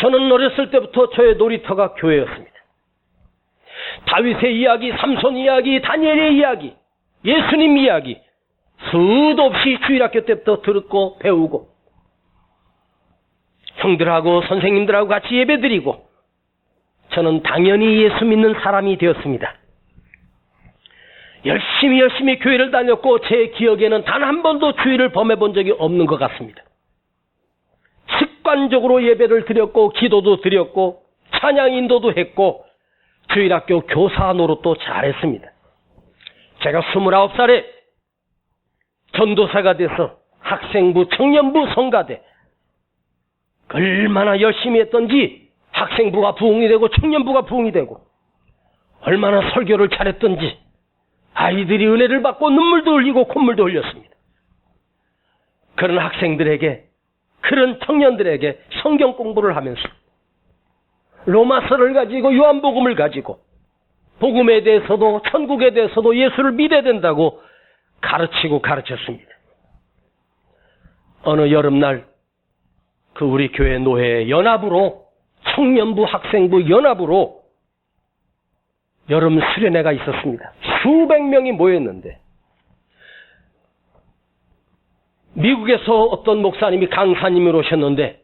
저는 어렸을 때부터 저의 놀이터가 교회였습니다. 다윗의 이야기, 삼손 이야기, 다니엘의 이야기, 예수님 이야기, 수도 없이 주일학교 때부터 듣고 배우고 형들하고 선생님들하고 같이 예배드리고 저는 당연히 예수 믿는 사람이 되었습니다. 열심히 교회를 다녔고 제 기억에는 단 한 번도 주일을 범해본 적이 없는 것 같습니다. 습관적으로 예배를 드렸고 기도도 드렸고 찬양 인도도 했고 주일학교 교사 노릇도 잘했습니다. 제가 29살에 전도사가 돼서 학생부, 청년부, 성가대 얼마나 열심히 했던지 학생부가 부흥이 되고 청년부가 부흥이 되고 얼마나 설교를 잘했던지 아이들이 은혜를 받고 눈물도 흘리고 콧물도 흘렸습니다. 그런 학생들에게 그런 청년들에게 성경 공부를 하면서 로마서를 가지고 요한복음을 가지고 복음에 대해서도 천국에 대해서도 예수를 믿어야 된다고 가르치고 가르쳤습니다. 어느 여름날 그 우리 교회 노회 연합으로 청년부 학생부 연합으로 여름 수련회가 있었습니다. 수백 명이 모였는데 미국에서 어떤 목사님이 강사님이 오셨는데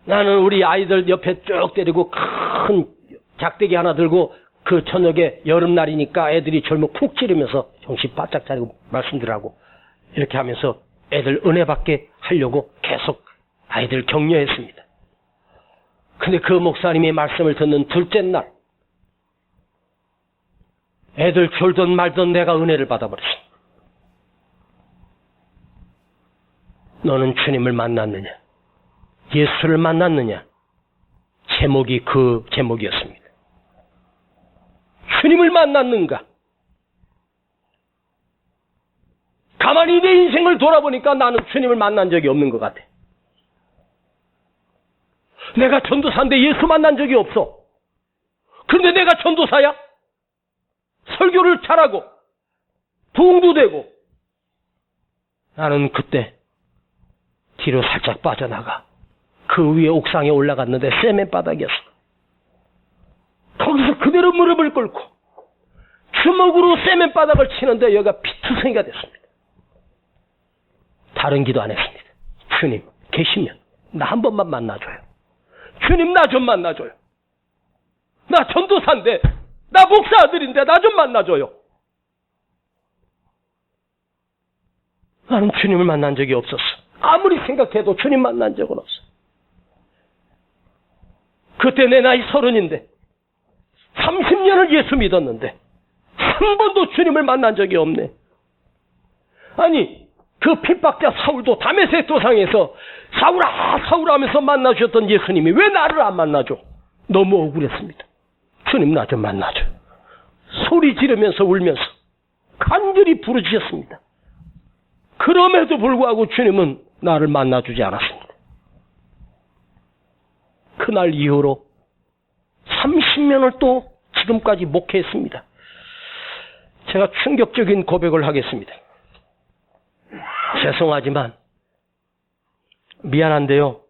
나는 우리 아이들 옆에 쭉 데리고 큰 작대기 하나 들고 그 저녁에 여름날이니까 애들이 젊어 푹 찌르면서 정신 바짝 차리고 말씀들하고 이렇게 하면서 애들 은혜 받게 하려고 계속 아이들 격려했습니다. 근데 그 목사님의 말씀을 듣는 둘째 날 애들 졸던 말던 내가 은혜를 받아버렸어. 너는 주님을 만났느냐? 예수를 만났느냐? 제목이 그 제목이었습니다. 주님을 만났는가? 가만히 내 인생을 돌아보니까 나는 주님을 만난 적이 없는 것 같아. 내가 전도사인데 예수 만난 적이 없어. 그런데 내가 전도사야? 설교를 잘하고 부흥도 되고 나는 그때 뒤로 살짝 빠져나가 그 위에 옥상에 올라갔는데 세멘 바닥이었어. 거기서 그대로 무릎을 꿇고 주먹으로 세멘 바닥을 치는데 여기가 피투성이가 됐습니다. 다른 기도 안 했습니다. 주님 계시면 나 한 번만 만나줘요. 주님 나 좀 만나줘요. 나 전도사인데 나 목사 아들인데 나 좀 만나줘요. 나는 주님을 만난 적이 없었어. 아무리 생각해도 주님 만난 적은 없어. 그때 내 나이 30인데 30년을 예수 믿었는데 한 번도 주님을 만난 적이 없네. 아니 그 핍박자 사울도 다메섹 도상에서 사울아 사울아 하면서 만나주셨던 예수님이 왜 나를 안 만나줘? 너무 억울했습니다. 주님 나 좀 만나줘. 소리 지르면서 울면서 간절히 부르짖었습니다. 그럼에도 불구하고 주님은 나를 만나주지 않았습니다. 그날 이후로 30년을 또 지금까지 목회했습니다. 제가 충격적인 고백을 하겠습니다. 죄송하지만 미안한데요.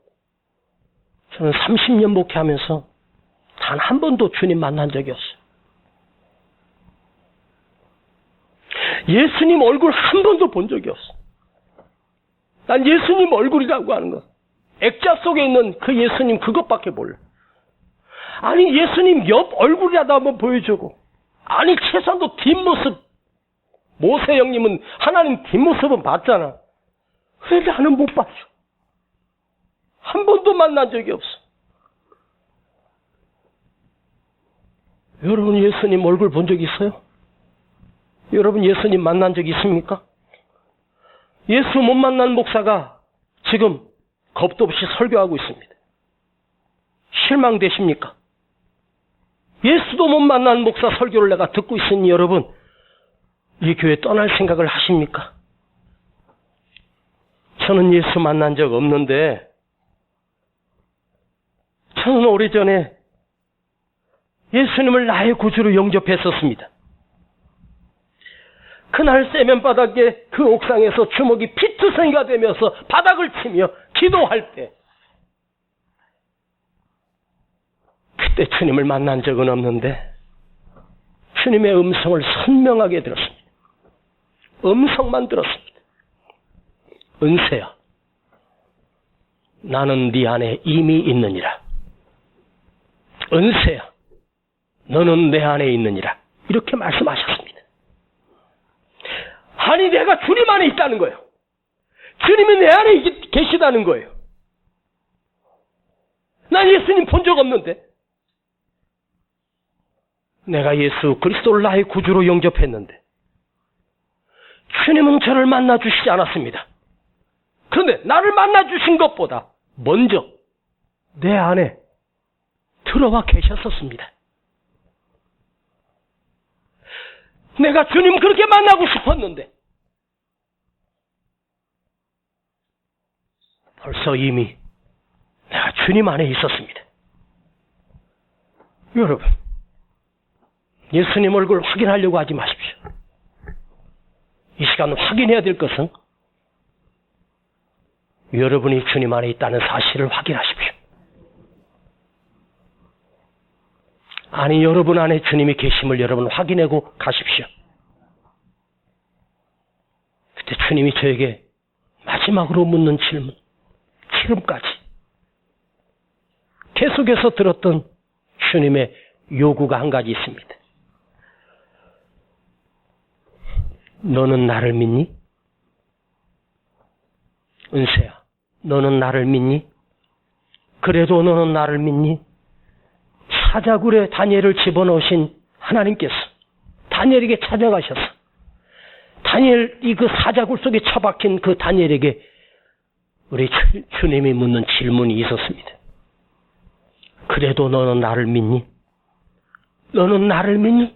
저는 30년 목회하면서 단 한 번도 주님 만난 적이 없어요. 예수님 얼굴 한 번도 본 적이 없어. 난 예수님 얼굴이라고 하는 거 액자 속에 있는 그 예수님 그것밖에 몰라. 아니 예수님 옆 얼굴이라도 한번 보여주고 아니 최소한도 뒷모습 모세 형님은 하나님 뒷모습은 봤잖아. 왜 나는 못 봤어? 한 번도 만난 적이 없어. 여러분 예수님 얼굴 본 적 있어요? 여러분 예수님 만난 적 있습니까? 예수 못 만난 목사가 지금 겁도 없이 설교하고 있습니다. 실망되십니까? 예수도 못 만난 목사 설교를 내가 듣고 있으니 여러분 이 교회 떠날 생각을 하십니까? 저는 예수 만난 적 없는데 저는 오래전에 예수님을 나의 구주로 영접했었습니다. 그날 세면바닥에 그 옥상에서 주먹이 피투성이가 되면서 바닥을 치며 기도할 때 그때 주님을 만난 적은 없는데 주님의 음성을 선명하게 들었습니다. 음성만 들었습니다. 은세야, 나는 네 안에 이미 있느니라. 은세야, 너는 내 안에 있느니라. 이렇게 말씀하셨습니다. 아니, 내가 주님 안에 있다는 거예요. 주님이 내 안에 계시다는 거예요. 난 예수님 본 적 없는데. 내가 예수 그리스도를 나의 구주로 영접했는데 주님은 저를 만나주시지 않았습니다. 그런데 나를 만나주신 것보다 먼저 내 안에 들어와 계셨었습니다. 내가 주님 그렇게 만나고 싶었는데 벌써 이미 내가 주님 안에 있었습니다. 여러분, 예수님 얼굴 확인하려고 하지 마십시오. 이 시간 확인해야 될 것은 여러분이 주님 안에 있다는 사실을 확인하십시오. 아니, 여러분 안에 주님이 계심을 여러분 확인하고 가십시오. 그때 주님이 저에게 마지막으로 묻는 질문, 지금까지 계속해서 들었던 주님의 요구가 한 가지 있습니다. 너는 나를 믿니? 은세야, 너는 나를 믿니? 그래도 너는 나를 믿니? 사자굴에 다니엘을 집어넣으신 하나님께서 다니엘에게 찾아가셔서 다니엘이 그 사자굴 속에 처박힌 그 다니엘에게 우리 주님이 묻는 질문이 있었습니다. 그래도 너는 나를 믿니? 너는 나를 믿니?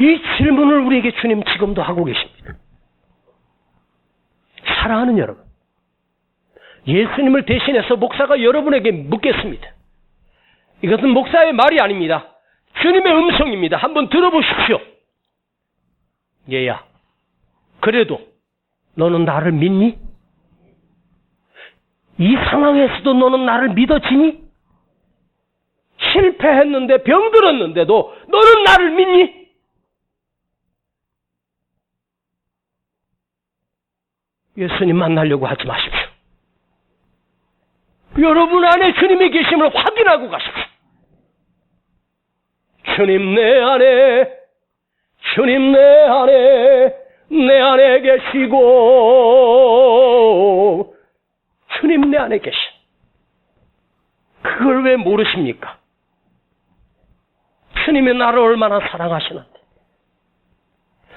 이 질문을 우리에게 주님 지금도 하고 계십니다. 사랑하는 여러분, 예수님을 대신해서 목사가 여러분에게 묻겠습니다. 이것은 목사의 말이 아닙니다. 주님의 음성입니다. 한번 들어보십시오. 얘야, 그래도 너는 나를 믿니? 이 상황에서도 너는 나를 믿어지니? 실패했는데 병들었는데도 너는 나를 믿니? 예수님 만나려고 하지 마십시오. 여러분 안에 주님이 계심을 확인하고 가십시오. 주님 내 안에, 주님 내 안에 계시고 주님 내 안에 계시. 그걸 왜 모르십니까? 주님이 나를 얼마나 사랑하시는데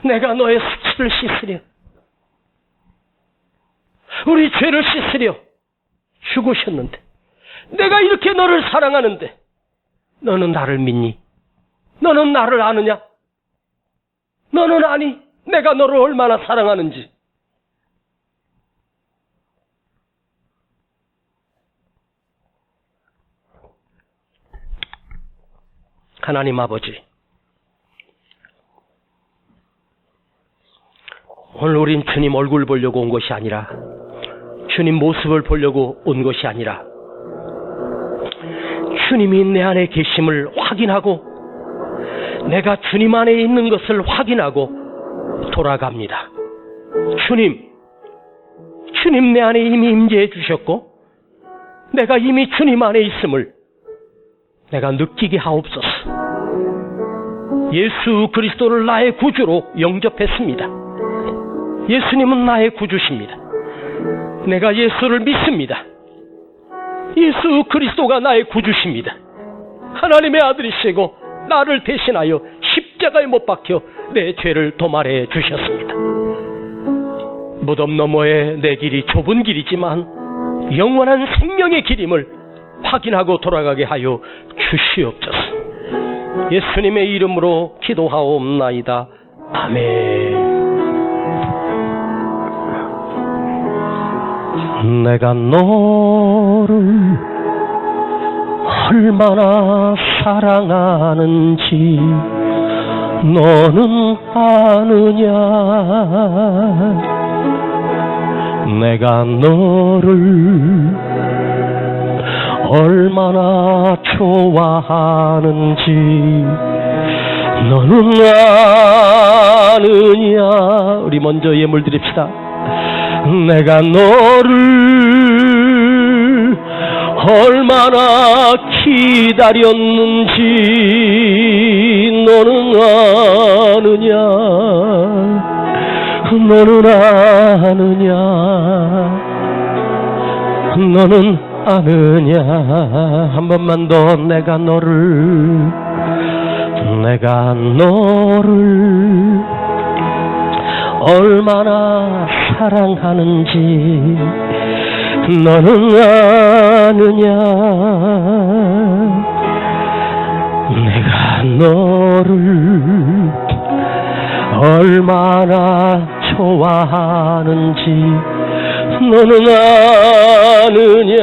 내가 너의 수치를 씻으려, 우리 죄를 씻으려 죽으셨는데 내가 이렇게 너를 사랑하는데 너는 나를 믿니? 너는 나를 아느냐? 너는 아니? 내가 너를 얼마나 사랑하는지. 하나님 아버지, 오늘 우린 주님 얼굴 보려고 온 것이 아니라 주님 모습을 보려고 온 것이 아니라 주님이 내 안에 계심을 확인하고 내가 주님 안에 있는 것을 확인하고 돌아갑니다. 주님 내 안에 이미 임재해 주셨고 내가 이미 주님 안에 있음을 내가 느끼게 하옵소서. 예수 그리스도를 나의 구주로 영접했습니다. 예수님은 나의 구주십니다. 내가 예수를 믿습니다. 예수 그리스도가 나의 구주십니다. 하나님의 아들이시고 나를 대신하여 십자가에 못 박혀 내 죄를 도말해 주셨습니다. 무덤 너머의 내 길이 좁은 길이지만 영원한 생명의 길임을 확인하고 돌아가게 하여 주시옵소서. 예수님의 이름으로 기도하옵나이다. 아멘. 내가 너를 얼마나 사랑하는지 너는 아느냐? 내가 너를 얼마나 좋아하는지 너는 아느냐. 우리 먼저 예물 드립시다. 내가 너를 얼마나 기다렸는지 너는 아느냐. 너는 아느냐. 너는 아느냐. 한 번만 더. 내가 너를 얼마나 사랑하는지 너는 아느냐. 내가 너를 얼마나 좋아하는지 너는 아느냐.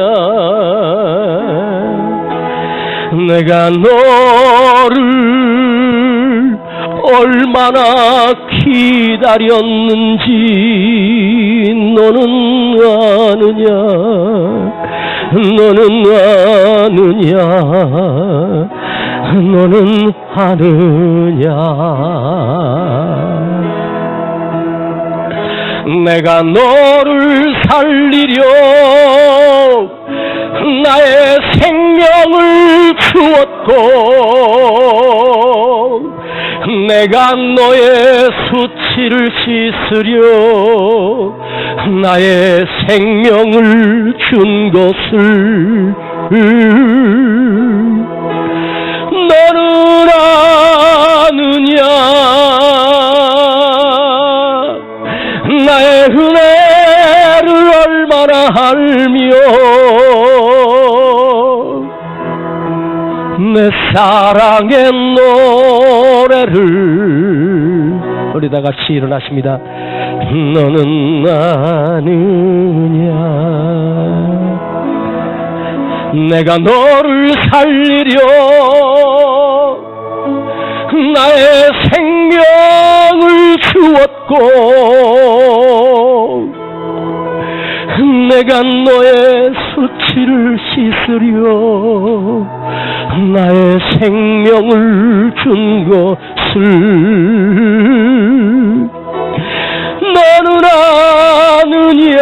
내가 너를 얼마나 기다렸는지 너는 아느냐. 너는 아느냐. 너는 아느냐. 내가 너를 살리려 나의 생명을 주었고 내가 너의 수치를 씻으려 나의 생명을 준 것을 너는 아느냐. 나의 은혜를 얼마나 알며 내 사랑의 노래를 우리 다 같이 일어나십니다. 너는 아느냐. 내가 너를 살리려 나의 생명을 주었고 내가 너의 수치를 씻으려 나의 생명을 준 것을 너는 아느냐.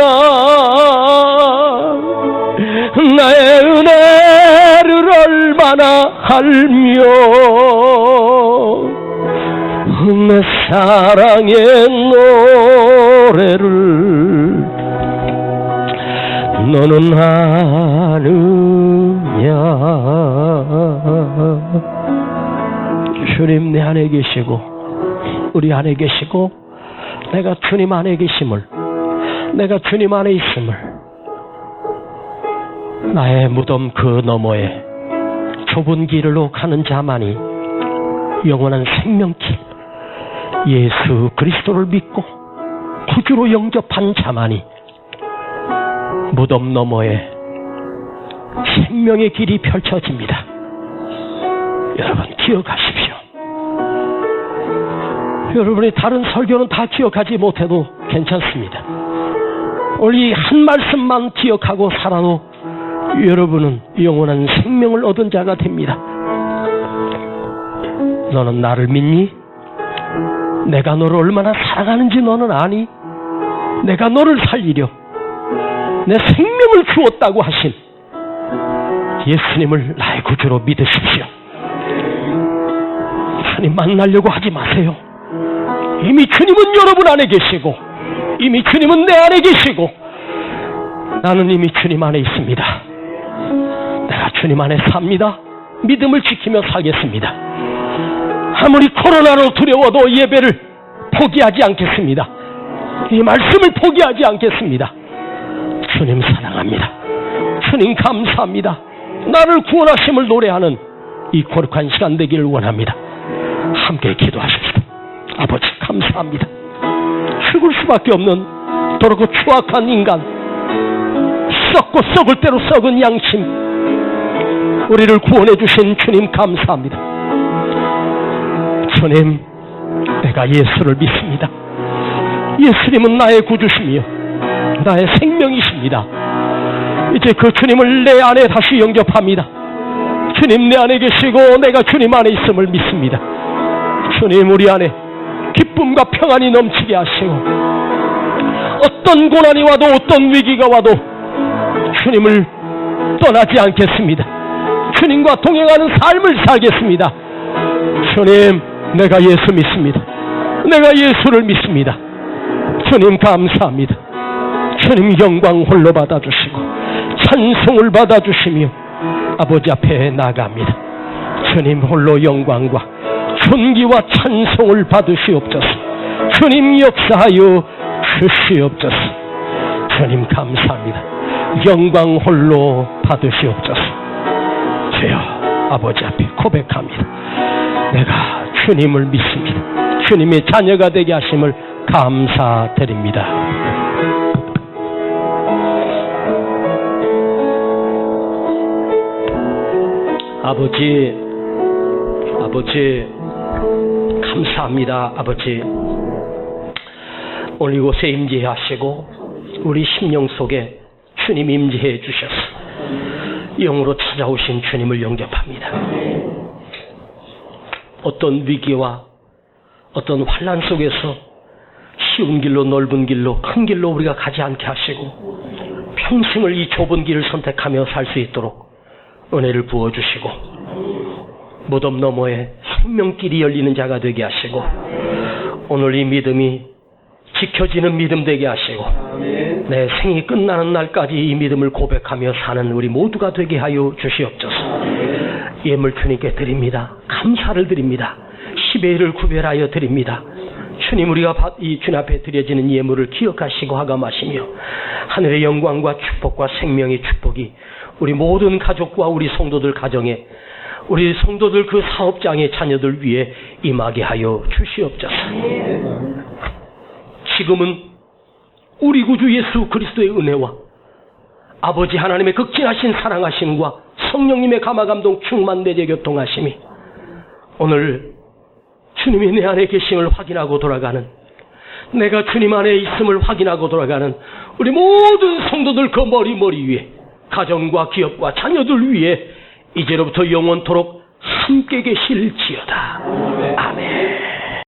나의 은혜를 얼마나 알며 내 사랑의 노래를 너는 아느냐. 주님 내 안에 계시고 우리 안에 계시고 내가 주님 안에 계심을 내가 주님 안에 있음을 나의 무덤 그 너머에 좁은 길로 가는 자만이 영원한 생명길 예수 그리스도를 믿고 구주로 영접한 자만이 무덤 너머에 생명의 길이 펼쳐집니다. 여러분 기억하십시오. 여러분이 다른 설교는 다 기억하지 못해도 괜찮습니다. 오늘 한 말씀만 기억하고 살아도 여러분은 영원한 생명을 얻은 자가 됩니다. 너는 나를 믿니? 내가 너를 얼마나 사랑하는지 너는 아니? 내가 너를 살리려 내 생명을 주었다고 하신 예수님을 나의 구주로 믿으십시오. 주님 만나려고 하지 마세요. 이미 주님은 여러분 안에 계시고 이미 주님은 내 안에 계시고 나는 이미 주님 안에 있습니다. 내가 주님 안에 삽니다. 믿음을 지키며 살겠습니다. 아무리 코로나로 두려워도 예배를 포기하지 않겠습니다. 이 말씀을 포기하지 않겠습니다. 주님 사랑합니다. 주님 감사합니다. 나를 구원하심을 노래하는 이 거룩한 시간 되기를 원합니다. 함께 기도하십시다. 아버지 감사합니다. 죽을 수밖에 없는 더럽고 추악한 인간, 썩고 썩을 대로 썩은 양심, 우리를 구원해 주신 주님 감사합니다. 주님, 내가 예수를 믿습니다. 예수님은 나의 구주시며 나의 생명이십니다. 이제 그 주님을 내 안에 다시 영접합니다. 주님 내 안에 계시고 내가 주님 안에 있음을 믿습니다. 주님, 우리 안에 기쁨과 평안이 넘치게 하시고, 어떤 고난이 와도 어떤 위기가 와도 주님을 떠나지 않겠습니다. 주님과 동행하는 삶을 살겠습니다. 주님, 내가 예수 믿습니다. 내가 예수를 믿습니다. 주님, 감사합니다. 주님, 영광 홀로 받아주시고 찬송을 받아주시며 아버지 앞에 나갑니다. 주님, 홀로 영광과 존귀와 찬송을 받으시옵소서. 주님, 역사하여 주시옵소서. 주님, 감사합니다. 영광 홀로 받으시옵소서. 주여, 아버지 앞에 고백합니다. 내가 주님을 믿습니다. 주님의 자녀가 되게 하심을 감사드립니다. 아버지, 감사합니다. 아버지, 오늘 이곳에 임재하시고 우리 심령 속에 주님 임재해 주셔서 영으로 찾아오신 주님을 영접합니다. 어떤 위기와 어떤 환난 속에서 쉬운 길로, 넓은 길로, 큰 길로 우리가 가지 않게 하시고 평생을 이 좁은 길을 선택하며 살 수 있도록 은혜를 부어주시고 무덤 너머에 생명길이 열리는 자가 되게 하시고 오늘 이 믿음이 지켜지는 믿음 되게 하시고 내 생이 끝나는 날까지 이 믿음을 고백하며 사는 우리 모두가 되게 하여 주시옵소서. 예물 주님께 드립니다. 감사를 드립니다. 10의 1을 구별하여 드립니다. 주님, 우리가 이 주님 앞에 드려지는 예물을 기억하시고 하감하시며 하늘의 영광과 축복과 생명의 축복이 우리 모든 가족과 우리 성도들 가정에, 우리 성도들 그 사업장의 자녀들 위해 임하게 하여 주시옵소서. 지금은 우리 구주 예수 그리스도의 은혜와 아버지 하나님의 극진하신 사랑하심과 성령님의 감화감동 충만 내재 교통하심이 오늘 주님이 내 안에 계심을 확인하고 돌아가는, 내가 주님 안에 있음을 확인하고 돌아가는 우리 모든 성도들 그 머리 위에, 가정과 기업과 자녀들 위에 이제로부터 영원토록 함께 계실지어다. 아멘.